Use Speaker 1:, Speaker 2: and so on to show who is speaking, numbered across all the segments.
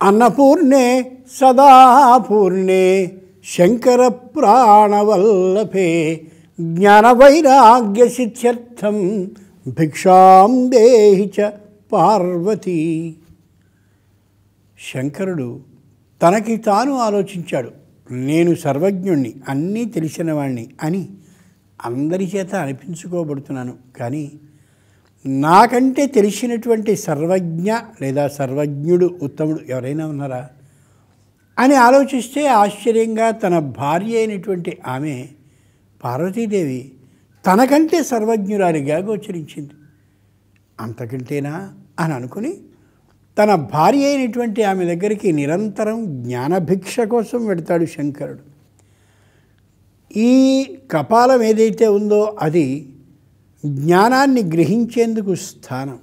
Speaker 1: అన్నపూర్ణే సదాపూర్ణే శంకర ప్రాణవల్లభే జ్ఞానవైరాగ్య సిద్ధ్యర్థం భిక్షాం దేహి చ పార్వతీ. శంకరుడు తనకి తాను ఆలోచించాడు, నేను సర్వజ్ఞుణ్ణి, అన్నీ తెలిసినవాణ్ణి అని అందరి చేత అనిపించుకోబడుతున్నాను. కానీ నాకంటే తెలిసినటువంటి సర్వజ్ఞ లేదా సర్వజ్ఞుడు ఉత్తముడు ఎవరైనా ఉన్నారా అని ఆలోచిస్తే ఆశ్చర్యంగా తన భార్య అయినటువంటి ఆమె పార్వతీదేవి తనకంటే సర్వజ్ఞురాలిగా గోచరించింది. అంతకంటేనా అని అనుకుని తన భార్య అయినటువంటి ఆమె దగ్గరికి నిరంతరం జ్ఞానభిక్ష కోసం వెడతాడు శంకరుడు. ఈ కపాలం ఏదైతే ఉందో అది జ్ఞానాన్ని గ్రహించేందుకు స్థానం.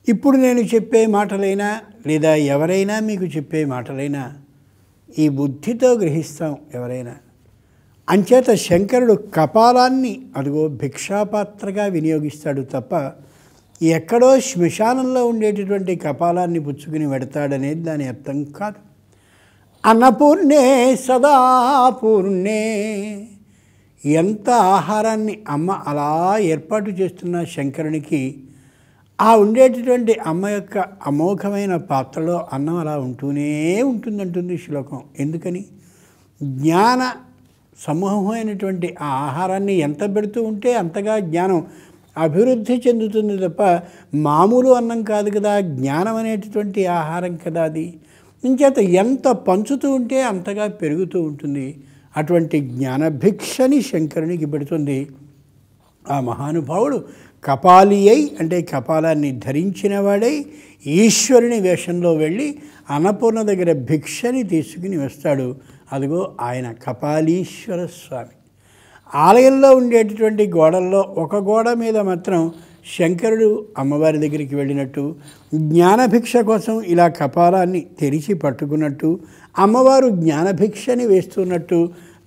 Speaker 1: ఇప్పుడు నేను చెప్పే మాటలైనా లేదా ఎవరైనా మీకు చెప్పే మాటలైనా ఈ బుద్ధితో గ్రహిస్తాం ఎవరైనా. అంచేత శంకరుడు కపాలాన్ని అదిగో భిక్షాపాత్రగా వినియోగిస్తాడు తప్ప ఎక్కడో శ్మశానంలో ఉండేటటువంటి కపాలాన్ని పుచ్చుకుని వెడతాడనేది దాని అర్థం కాదు. అన్నపూర్ణే సదాపూర్ణే, ఎంత ఆహారాన్ని అమ్మ అలా ఏర్పాటు చేస్తున్న శంకరునికి ఆ ఉండేటటువంటి అమ్మ యొక్క అమోఘమైన పాత్రలో అన్నం అలా ఉంటూనే ఉంటుందంటుంది శ్లోకం. ఎందుకని? జ్ఞాన సమూహమైనటువంటి ఆ ఆహారాన్ని ఎంత పెడుతూ ఉంటే అంతగా జ్ఞానం అభివృద్ధి చెందుతుంది తప్ప మామూలు అన్నం కాదు కదా, జ్ఞానం అనేటటువంటి ఆహారం కదా అది. ఇంచేత ఎంత పంచుతూ ఉంటే అంతగా పెరుగుతూ ఉంటుంది. అటువంటి జ్ఞానభిక్షని శంకరునికి పెడుతుంది. ఆ మహానుభావుడు కపాలి అయి అంటే కపాలాన్ని ధరించిన వాడై ఈశ్వరుని వేషంలో వెళ్ళి అన్నపూర్ణ దగ్గర భిక్షని తీసుకుని వస్తాడు. అదిగో ఆయన కపాలీశ్వర స్వామి. ఆలయంలో ఉండేటటువంటి గోడల్లో ఒక గోడ మీద మాత్రం శంకరుడు అమ్మవారి దగ్గరికి వెళ్ళినట్టు, జ్ఞానభిక్ష కోసం ఇలా కపాలాన్ని తెరిచి పట్టుకున్నట్టు, అమ్మవారు జ్ఞానభిక్షని వేస్తున్నట్టు,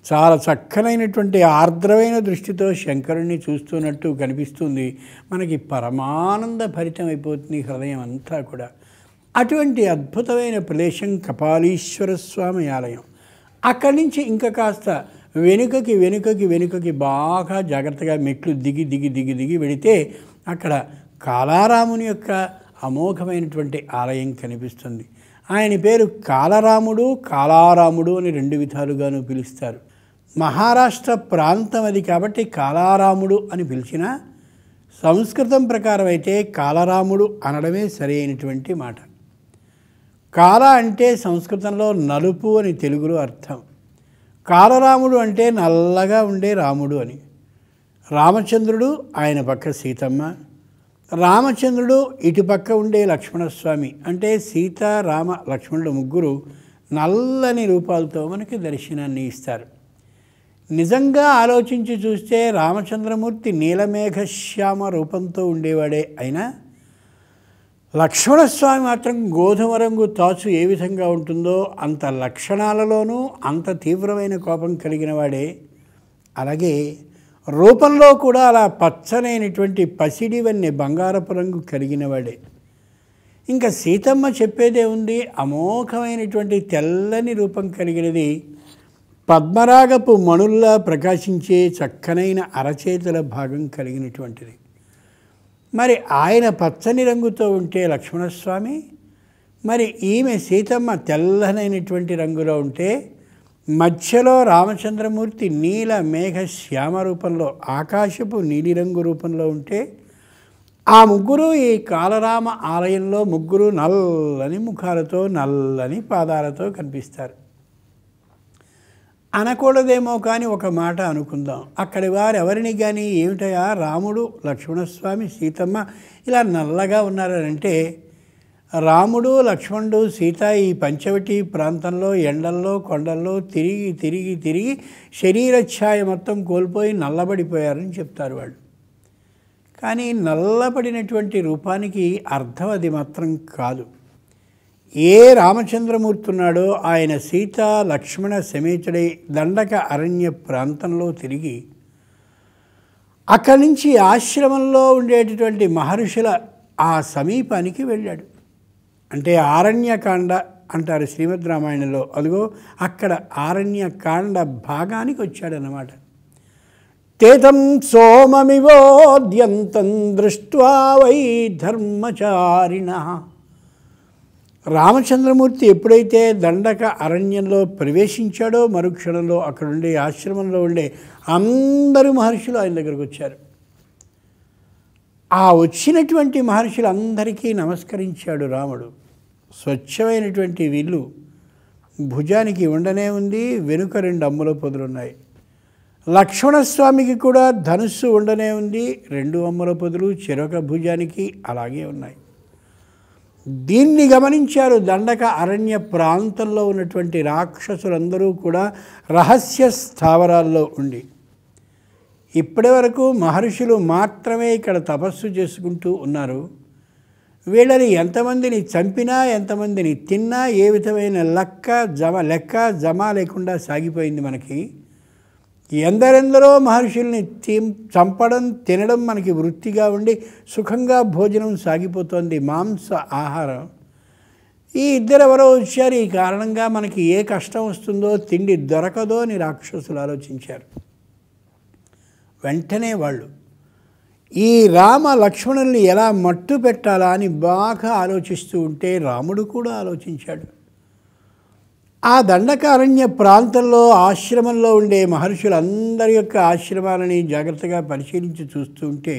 Speaker 1: చాలా చక్కనైనటువంటి ఆర్ద్రమైన దృష్టితో శంకరుణ్ణి చూస్తున్నట్టు కనిపిస్తుంది. మనకి పరమానంద భరితం అయిపోతుంది హృదయం అంతా కూడా. అటువంటి అద్భుతమైన ప్రదేశం కపాలీశ్వర స్వామి ఆలయం. అక్కడి నుంచి ఇంకా కాస్త వెనుకకి వెనుకకి వెనుకకి బాగా జాగ్రత్తగా మెట్లు దిగి దిగి దిగి దిగి వెళితే అక్కడ కాలారాముని యొక్క అమోఘమైనటువంటి ఆలయం కనిపిస్తుంది. ఆయన పేరు కాలరాముడు, కాలారాముడు అని రెండు విధాలుగాను పిలుస్తారు. మహారాష్ట్ర ప్రాంతం అది కాబట్టి కాలారాముడు అని పిలిచిన, సంస్కృతం ప్రకారం అయితే కాలరాముడు అనడమే సరైనటువంటి మాట. కాల అంటే సంస్కృతంలో నలుపు అని తెలుగులో అర్థం. కాలరాముడు అంటే నల్లగా ఉండే రాముడు అని. రామచంద్రుడు, ఆయన పక్క సీతమ్మ, రామచంద్రుడు ఇటుపక్క ఉండే లక్ష్మణస్వామి అంటే సీత రామ లక్ష్మణుడు ముగ్గురు నల్లని రూపాలతో మనకి దర్శనాన్ని ఇస్తారు. నిజంగా ఆలోచించి చూస్తే రామచంద్రమూర్తి నీలమేఘశ్యామ రూపంతో ఉండేవాడే అయినా లక్ష్మణస్వామి మాత్రం గోధుమ రంగు తాచు ఏ విధంగా ఉంటుందో అంత లక్షణాలలోనూ అంత తీవ్రమైన కోపం కలిగిన వాడే. అలాగే రూపంలో కూడా అలా పచ్చనైనటువంటి పసిడివన్నీ బంగారపు రంగు కలిగిన వాడే. ఇంకా సీతమ్మ చెప్పేదే ఉంది, అమోఘమైనటువంటి తెల్లని రూపం కలిగినది, పద్మరాగపు మణుల్లా ప్రకాశించే చక్కనైన అరచేతుల భాగం కలిగినటువంటిది. మరి ఆయన పచ్చని రంగుతో ఉంటే లక్ష్మణస్వామి, మరి ఈమె సీతమ్మ తెల్లనైనటువంటి రంగులో ఉంటే, మధ్యలో రామచంద్రమూర్తి నీల మేఘ శ్యామ రూపంలో ఆకాశపు నీలిరంగు రూపంలో ఉంటే, ఆ ముగ్గురు ఈ కాలరామ ఆలయంలో ముగ్గురు నల్లని ముఖాలతో నల్లని పాదాలతో కనిపిస్తారు. అనకూడదేమో కానీ ఒక మాట అనుకుందాం. అక్కడి వారు ఎవరిని కానీ ఏమిటయా రాముడు, లక్ష్మణస్వామి, సీతమ్మ ఇలా నల్లగా ఉన్నారంటే, రాముడు, లక్ష్మణుడు, సీత ఈ పంచవటి ప్రాంతంలో ఎండల్లో కొండల్లో తిరిగి తిరిగి తిరిగి శరీరఛాయ మొత్తం కోల్పోయి నల్లబడిపోయారని చెప్తారు వాళ్ళు. కానీ నల్లబడినటువంటి రూపానికి అర్థం అది మాత్రం కాదు. ఏ రామచంద్రమూర్తి ఉన్నాడో ఆయన సీత లక్ష్మణ సమేతుడై దండక అరణ్య ప్రాంతంలో తిరిగి అక్కడి నుంచి ఆశ్రమంలో ఉండేటటువంటి మహర్షుల ఆ సమీపానికి వెళ్ళాడు. అంటే ఆరణ్యకాండ అంటారు శ్రీమద్ రామాయణంలో. అదిగో అక్కడ ఆరణ్యకాండ భాగానికి వచ్చాడనమాట. తేతం సోమమివోద్యంతం దృష్ట్వా వై ధర్మచారిణ. రామచంద్రమూర్తి ఎప్పుడైతే దండక అరణ్యంలో ప్రవేశించాడో మరుక్షణంలో అక్కడుండే ఆశ్రమంలో ఉండే అందరూ మహర్షులు ఆయన దగ్గరకు వచ్చారు. ఆ వచ్చినటువంటి మహర్షులందరికీ నమస్కరించాడు రాముడు. స్వచ్ఛమైనటువంటి విల్లు భుజానికి ఉండనే ఉంది, వెనుక 2 అమ్ముల పొదులున్నాయి. లక్ష్మణస్వామికి కూడా ధనుస్సు ఉండనే ఉంది, 2 అమ్ముల పొదులు చెరొక భుజానికి అలాగే ఉన్నాయి. దీన్ని గమనించారు దండక అరణ్య ప్రాంతంలో ఉన్నటువంటి రాక్షసులందరూ కూడా రహస్య స్థావరాల్లో ఉండి. ఇప్పటి వరకు మహర్షులు మాత్రమే ఇక్కడ తపస్సు చేసుకుంటూ ఉన్నారు. వీళ్ళని ఎంతమందిని చంపినా ఎంతమందిని తిన్నా ఏ విధమైన లెక్క జమ లేకుండా సాగిపోయింది మనకి. ఎందరెందరో మహర్షుల్ని చంపడం తినడం మనకి వృత్తిగా ఉండి సుఖంగా భోజనం సాగిపోతుంది, మాంస ఆహారం. ఈ ఇద్దరెవరో వచ్చారు, ఈ కారణంగా మనకి ఏ కష్టం వస్తుందో, తిండి దొరకదో అని రాక్షసులు ఆలోచించారు. వెంటనే వాళ్ళు ఈ రామ లక్ష్మణుల్ని ఎలా మట్టు పెట్టాలా అని బాగా ఆలోచిస్తూ ఉంటే రాముడు కూడా ఆలోచించాడు. ఆ దండకారణ్య ప్రాంతంలో ఆశ్రమంలో ఉండే మహర్షులందరి యొక్క ఆశ్రమాలని జాగ్రత్తగా పరిశీలించి చూస్తూ ఉంటే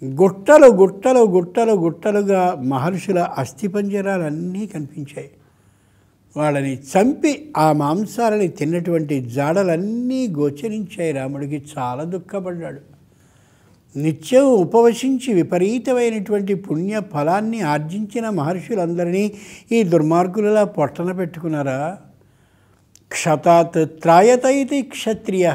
Speaker 1: గుట్టలు గుట్టలు గుట్టలు గుట్టలుగా మహర్షుల అస్థిపంజరాలన్నీ కనిపించాయి. వాళ్ళని చంపి ఆ మాంసాలని తిన్నటువంటి జాడలన్నీ గోచరించాయి. రాముడికి చాలా దుఃఖపడ్డాడు. నిత్యం ఉపవసించి విపరీతమైనటువంటి పుణ్య ఫలాన్ని ఆర్జించిన మహర్షులందరినీ ఈ దుర్మార్గులలా పొట్టన పెట్టుకున్నారా? క్షతాత్ త్రాయత ఇది క్షత్రియ.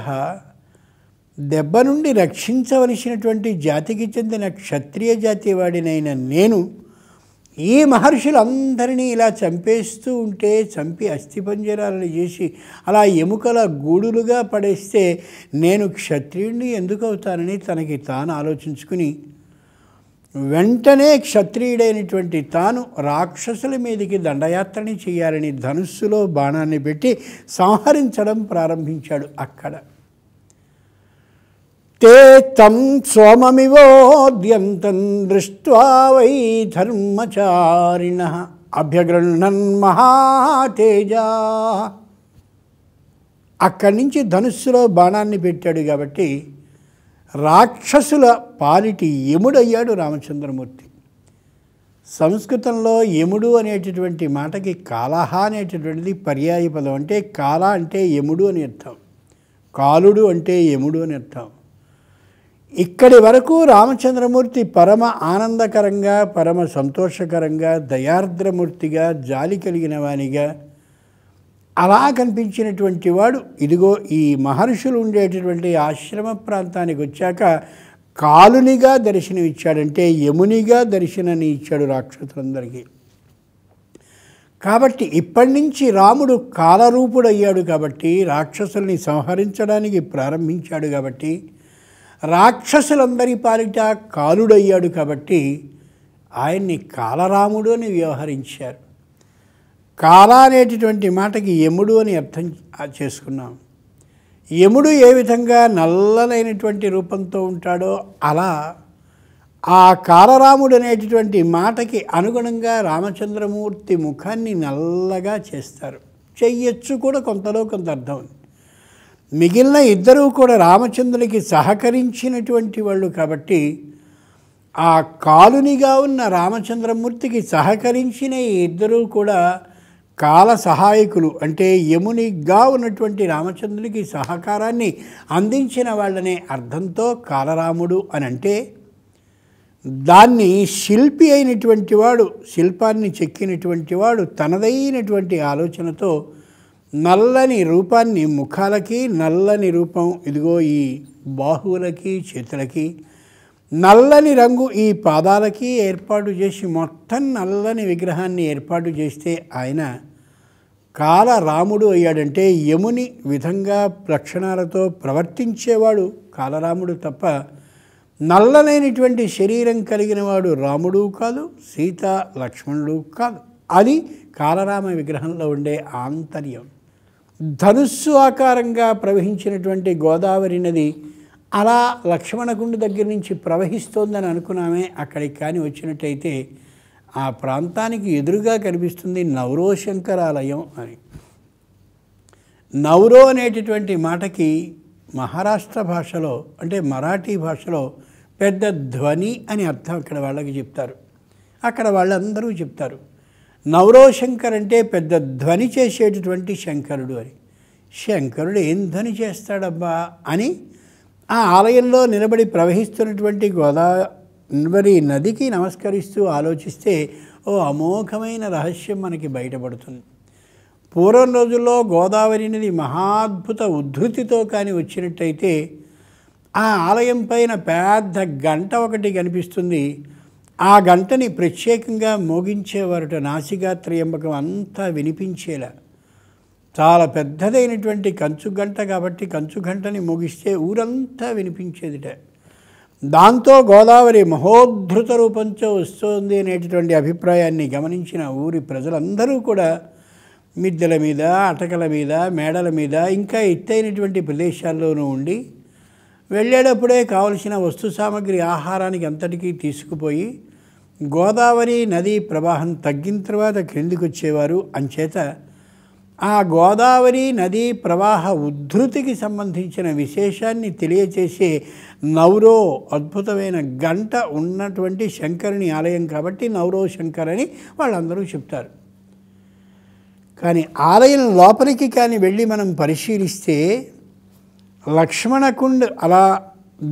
Speaker 1: దెబ్బ నుండి రక్షించవలసినటువంటి జాతికి చెందిన క్షత్రియ జాతి వాడినైన నేను ఈ మహర్షులందరినీ ఇలా చంపేస్తూ ఉంటే, చంపి అస్థిపంజరాలను చేసి అలా ఎముకల గూడులుగా పడేస్తే నేను క్షత్రియుడిని ఎందుకు అవుతానని తనకి తాను ఆలోచించుకుని వెంటనే క్షత్రియుడైనటువంటి తాను రాక్షసుల మీదకి దండయాత్రని చేయాలని ధనుస్సులో బాణాన్ని పెట్టి సంహరించడం ప్రారంభించాడు. అక్కడ తే తం సోమమివోద్యంతం దృష్ట్వా వై ధర్మచారిణ అభ్యగృహ్ణన్ మహాతేజా. అక్కడి నుంచి ధనుస్సులో బాణాన్ని పెట్టాడు కాబట్టి రాక్షసుల పాలిటి యముడయ్యాడు రామచంద్రమూర్తి. సంస్కృతంలో యముడు అనేటటువంటి మాటకి కాలహ అనేటటువంటిది పర్యాయ పదం. అంటే కాల అంటే యముడు అని అర్థం, కాలుడు అంటే యముడు అని అర్థం. ఇక్కడి వరకు రామచంద్రమూర్తి పరమ ఆనందకరంగా, పరమ సంతోషకరంగా, దయార్ద్రమూర్తిగా, జాలి కలిగిన వానిగా అలా కనిపించినటువంటి వాడు ఇదిగో ఈ మహర్షులు ఉండేటటువంటి ఆశ్రమ ప్రాంతానికి వచ్చాక కాలునిగా దర్శనమిచ్చాడంటే యమునిగా దర్శనాన్ని ఇచ్చాడు రాక్షసులందరికీ. కాబట్టి ఇప్పటి నుంచి రాముడు కాలరూపుడయ్యాడు కాబట్టి, రాక్షసుల్ని సంహరించడానికి ప్రారంభించాడు కాబట్టి, రాక్షసులందరి పాలిట కాలుడయ్యాడు కాబట్టి ఆయన్ని కాలరాముడు అని వ్యవహరించారు. కాల అనేటటువంటి మాటకి యముడు అని అర్థం చేసుకున్నాం. యముడు ఏ విధంగా నల్లనైనటువంటి రూపంతో ఉంటాడో అలా ఆ కాలరాముడు అనేటటువంటి మాటకి అనుగుణంగా రామచంద్రమూర్తి ముఖాన్ని నల్లగా చేస్తారు. చెయ్యొచ్చు కూడా, కొంతలో కొంత అర్థం ఉంది. మిగిలిన ఇద్దరూ కూడా రామచంద్రునికి సహకరించినటువంటి వాళ్ళు కాబట్టి ఆ కాలునిగా ఉన్న రామచంద్రమూర్తికి సహకరించిన ఈ ఇద్దరూ కూడా కాల సహాయకులు. అంటే యమునిగా ఉన్నటువంటి రామచంద్రునికి సహకారాన్ని అందించిన వాళ్ళనే అర్థంతో కాలరాముడు అని అంటే దాన్ని శిల్పి అయినటువంటి వాడు, శిల్పాన్ని చెక్కినటువంటి వాడు తనదైనటువంటి ఆలోచనతో నల్లని రూపాన్ని ముఖాలకి, నల్లని రూపం ఇదిగో ఈ బాహువులకి, చేతులకి, నల్లని రంగు ఈ పాదాలకి ఏర్పాటు చేసి మొత్తం నల్లని విగ్రహాన్ని ఏర్పాటు చేస్తే ఆయన కాలరాముడు అయ్యాడంటే యముని విధంగా లక్షణాలతో ప్రవర్తించేవాడు కాలరాముడు తప్ప నల్లనైనటువంటి శరీరం కలిగిన వాడు రాముడు కాదు, సీత లక్ష్మణుడు కాదు. అది కాలరామ విగ్రహంలో ఉండే ఆంతర్యం. ధనుస్సు ఆకారంగా ప్రవహించినటువంటి గోదావరి నది అలా లక్ష్మణకుండ దగ్గర నుంచి ప్రవహిస్తోందని అనుకున్నామే. అక్కడికి కానీ వచ్చినట్టయితే ఆ ప్రాంతానికి ఎదురుగా కనిపిస్తుంది నవరోశంకరాలయం అని. నవరో అనేటటువంటి మాటకి మహారాష్ట్ర భాషలో అంటే మరాఠీ భాషలో పెద్ద ధ్వని అని అర్థం అక్కడ వాళ్ళకి చెప్తారు. అక్కడ వాళ్ళందరూ చెప్తారు నవరోశంకర్ అంటే పెద్ద ధ్వని చేసేటటువంటి శంకరుడు అని. శంకరుడు ఏం ధ్వని చేస్తాడబ్బా అని ఆ ఆలయంలో నిలబడి ప్రవహిస్తున్నటువంటి గోదావరి నదికి నమస్కరిస్తూ ఆలోచిస్తే ఓ అమోఘమైన రహస్యం మనకి బయటపడుతుంది. పూర్వం రోజుల్లో గోదావరి నది మహాద్భుత ఉద్ధృతితో కానీ వచ్చినట్టయితే ఆ ఆలయం పైన పెద్ద గంట ఒకటి కనిపిస్తుంది. ఆ గంటని ప్రత్యేకంగా మోగించేవారట. నాసికా త్రయంబకం అంతా వినిపించేలా చాలా పెద్దదైనటువంటి కంచు గంట కాబట్టి కంచు గంటని మోగిస్తే ఊరంతా వినిపించేదిట. దాంతో గోదావరి మహోద్ధృత రూపంతో వస్తోంది అనేటటువంటి అభిప్రాయాన్ని గమనించిన ఊరి ప్రజలందరూ కూడా మిద్దెల మీద, అటకల మీద, మేడల మీద, ఇంకా ఎత్తైనటువంటి ప్రదేశాల్లోనూ ఉండి వెళ్ళేటప్పుడే కావలసిన వస్తు సామాగ్రి ఆహారానికి అంతటికీ తీసుకుపోయి గోదావరి నదీ ప్రవాహం తగ్గిన తర్వాత క్రిందికి వచ్చేవారు. అంచేత ఆ గోదావరి నదీ ప్రవాహ ఉద్ధృతికి సంబంధించిన విశేషాన్ని తెలియచేసే నవరో అద్భుతమైన గంట ఉన్నటువంటి శంకరుని ఆలయం కాబట్టి నవరో శంకర్ అని వాళ్ళందరూ చెప్తారు. కానీ ఆలయం లోపలికి కానీ వెళ్ళి మనం పరిశీలిస్తే లక్ష్మణకుండ్ అలా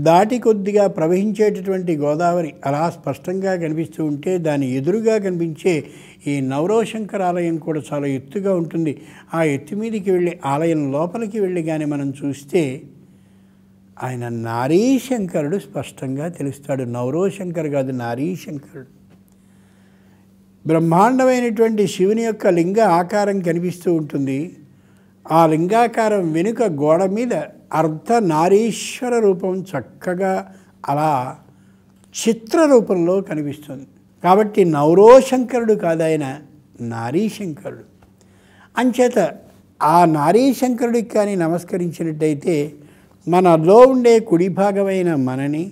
Speaker 1: దాటి కొద్దిగా ప్రవహించేటటువంటి గోదావరి అలా స్పష్టంగా కనిపిస్తూ ఉంటే దాని ఎదురుగా కనిపించే ఈ నవరోశంకర్ ఆలయం కూడా చాలా ఎత్తుగా ఉంటుంది. ఆ ఎత్తు మీదకి వెళ్ళి ఆలయం లోపలికి వెళ్ళి కానీ మనం చూస్తే ఆయన నారీశంకరుడు స్పష్టంగా తెలుస్తాడు. నవరోశంకర్ కాదు, నారీశంకరుడు. బ్రహ్మాండమైనటువంటి శివుని యొక్క లింగ ఆకారం కనిపిస్తూ ఉంటుంది. ఆ లింగాకారం వెనుక గోడ మీద అర్ధనారీశ్వర రూపం చక్కగా అలా చిత్ర రూపంలో కనిపిస్తుంది. కాబట్టి నవరోశంకరుడు కాదు, ఆయన నారీశంకరుడు. అంచేత ఆ నారీశంకరుడికి కానీ నమస్కరించినట్టయితే మనలో ఉండే కుడి భాగమైన మనని,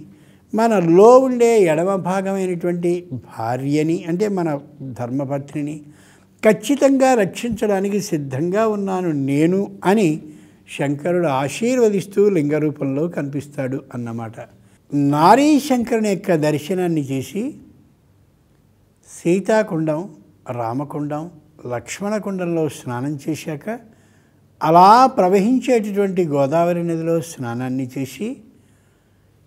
Speaker 1: మనలో ఉండే ఎడమ భాగమైనటువంటి భార్యని అంటే మన ధర్మపత్నిని ఖచ్చితంగా రక్షించడానికి సిద్ధంగా ఉన్నాను నేను అని శంకరుడు ఆశీర్వదిస్తూ లింగ రూపంలో కనిపిస్తాడు అన్నమాట. నారీశంకరుని యొక్క దర్శనాన్ని చేసి సీతాకుండం, రామకుండం, లక్ష్మణకుండంలో స్నానం చేశాక అలా ప్రవహించేటటువంటి గోదావరి నదిలో స్నానాన్ని చేసి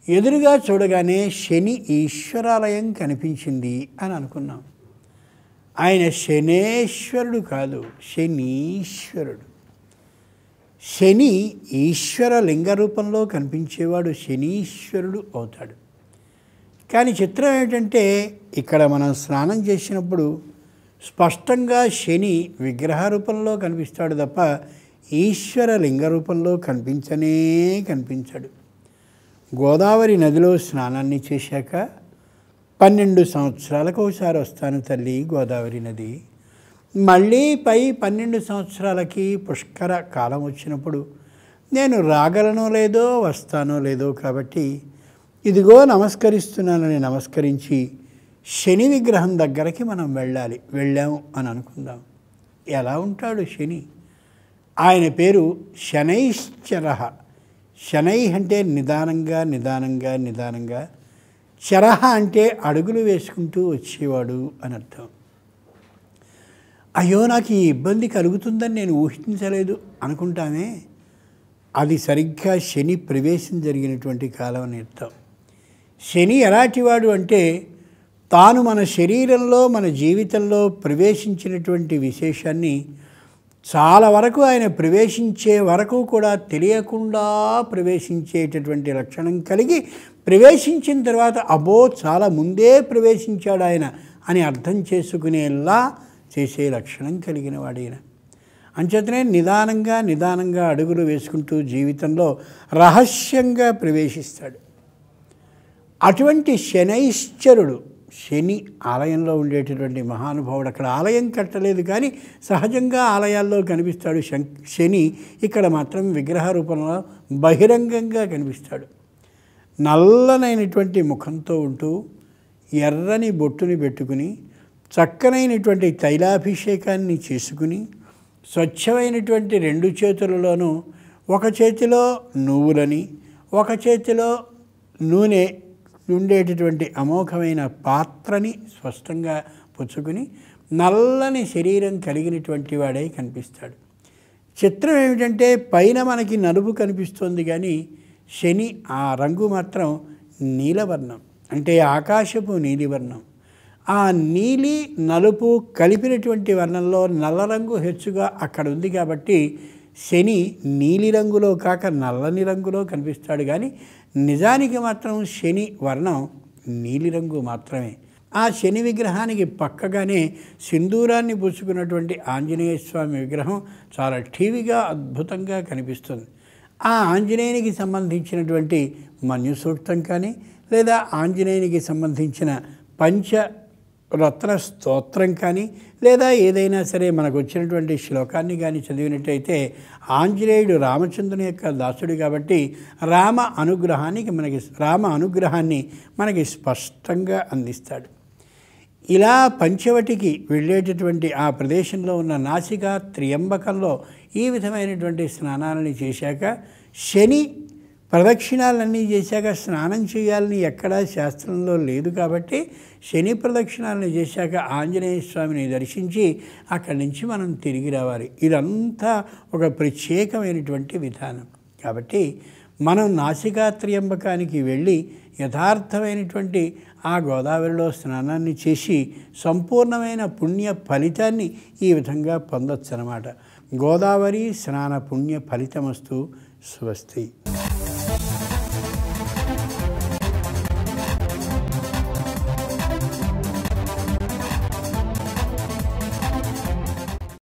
Speaker 1: ఎదురుగా చూడగానే శని ఈశ్వరాలయం కనిపించింది అని అనుకున్నాం. ఆయన శనేశ్వరుడు కాదు, శనీశ్వరుడు. శని ఈశ్వర లింగ రూపంలో కనిపించేవాడు శనీశ్వరుడు అవుతాడు. కానీ చిత్రం ఏమిటంటే ఇక్కడ మనం స్నానం చేసినప్పుడు స్పష్టంగా శని విగ్రహ రూపంలో కనిపిస్తాడు తప్ప ఈశ్వర లింగ రూపంలో కనిపించడు. గోదావరి నదిలో స్నానాన్ని చేశాక 12 సంవత్సరాలకు ఒకసారి వస్తాను తల్లి గోదావరి నది. మళ్ళీ పై 12 సంవత్సరాలకి పుష్కర కాలం వచ్చినప్పుడు నేను రాగలనో లేదో వస్తానో లేదో కాబట్టి ఇదిగో నమస్కరిస్తున్నానని నమస్కరించి శని విగ్రహం దగ్గరికి మనం వెళ్ళాము అని అనుకుందాం. ఎలా ఉంటాడు శని? ఆయన పేరు శనైశ్చర. శనై అంటే నిదానంగా, చరహ అంటే అడుగులు వేసుకుంటూ వచ్చేవాడు అని అర్థం. అయ్యో నాకు ఈ ఇబ్బంది కలుగుతుందని నేను ఊహించలేదు అనుకుంటామే, అది సరిగ్గా శని ప్రవేశం జరిగినటువంటి కాలం అని అర్థం. శని ఎలాంటివాడు అంటే తాను మన శరీరంలో మన జీవితంలో ప్రవేశించినటువంటి విశేషాన్ని చాలా వరకు ఆయన ప్రవేశించే వరకు కూడా తెలియకుండా ప్రవేశించేటటువంటి లక్షణం కలిగి ప్రవేశించిన తర్వాత అబ్బో చాలా ముందే ప్రవేశించాడు ఆయన అని అర్థం చేసుకునేలా చేసే లక్షణం కలిగిన వాడైన. అంచేతనే నిదానంగా అడుగులు వేసుకుంటూ జీవితంలో రహస్యంగా ప్రవేశిస్తాడు. అటువంటి శనైశ్చరుడు, శని ఆలయంలో ఉండేటటువంటి మహానుభావుడు. అక్కడ ఆలయం కట్టలేదు కానీ సహజంగా ఆలయాల్లో కనిపిస్తాడు శని. ఇక్కడ మాత్రం విగ్రహ రూపంలో బహిరంగంగా కనిపిస్తాడు. నల్లనైనటువంటి ముఖంతో ఉంటూ ఎర్రని బొట్టుని పెట్టుకుని చక్కనైనటువంటి తైలాభిషేకాన్ని చేసుకుని స్వచ్ఛమైనటువంటి 2 చేతులలోనూ ఒక చేతిలో నువ్వులని, ఒక చేతిలో నూనె ఉండేటటువంటి అమోఘమైన పాత్రని స్పష్టంగా పుచ్చుకుని నల్లని శరీరం కలిగినటువంటి వాడై కనిపిస్తాడు. చిత్రం ఏమిటంటే పైన మనకి నలుపు కనిపిస్తుంది కానీ శని ఆ రంగు మాత్రం నీలవర్ణం, అంటే ఆకాశపు నీలివర్ణం. ఆ నీలి నలుపు కలిపినటువంటి వర్ణంలో నల్ల రంగు హెచ్చుగా అక్కడ ఉంది కాబట్టి శని నీలి రంగులో కాక నల్లని రంగులో కనిపిస్తాడు. కానీ నిజానికి మాత్రం శని వర్ణం నీలిరంగు మాత్రమే. ఆ శని విగ్రహానికి పక్కగానే సింధూరాన్ని పుచ్చుకున్నటువంటి ఆంజనేయ స్వామి విగ్రహం చాలా ఠీవిగా అద్భుతంగా కనిపిస్తుంది. ఆ ఆంజనేయునికి సంబంధించినటువంటి మన్యు సూక్తం కానీ లేదా ఆంజనేయునికి సంబంధించిన పంచరత్న స్తోత్రం కానీ లేదా ఏదైనా సరే మనకు వచ్చినటువంటి శ్లోకాన్ని కానీ చదివినట్టయితే ఆంజనేయుడు రామచంద్రుని యొక్క దాసుడు కాబట్టి రామ అనుగ్రహాన్ని మనకి స్పష్టంగా అందిస్తాడు. ఇలా పంచవటికి వెళ్ళేటటువంటి ఆ ప్రదేశంలో ఉన్న నాసికా త్రియంబకంలో ఈ విధమైనటువంటి స్నానాలని చేశాక శని ప్రదక్షిణాలన్నీ చేశాక స్నానం చేయాలని ఎక్కడా శాస్త్రంలో లేదు కాబట్టి శని ప్రదక్షిణాలను చేశాక ఆంజనేయ స్వామిని దర్శించి అక్కడి నుంచి మనం తిరిగి రావాలి. ఇదంతా ఒక ప్రత్యేకమైనటువంటి విధానం. కాబట్టి మనం నాసికా త్రియంబకానికి వెళ్ళి యథార్థమైనటువంటి ఆ గోదావరిలో స్నానాన్ని చేసి సంపూర్ణమైన పుణ్య ఫలితాన్ని ఈ విధంగా పొందొచ్చు అన్నమాట. గోదావరి స్నాన పుణ్య ఫలితమస్తు. స్వస్తి.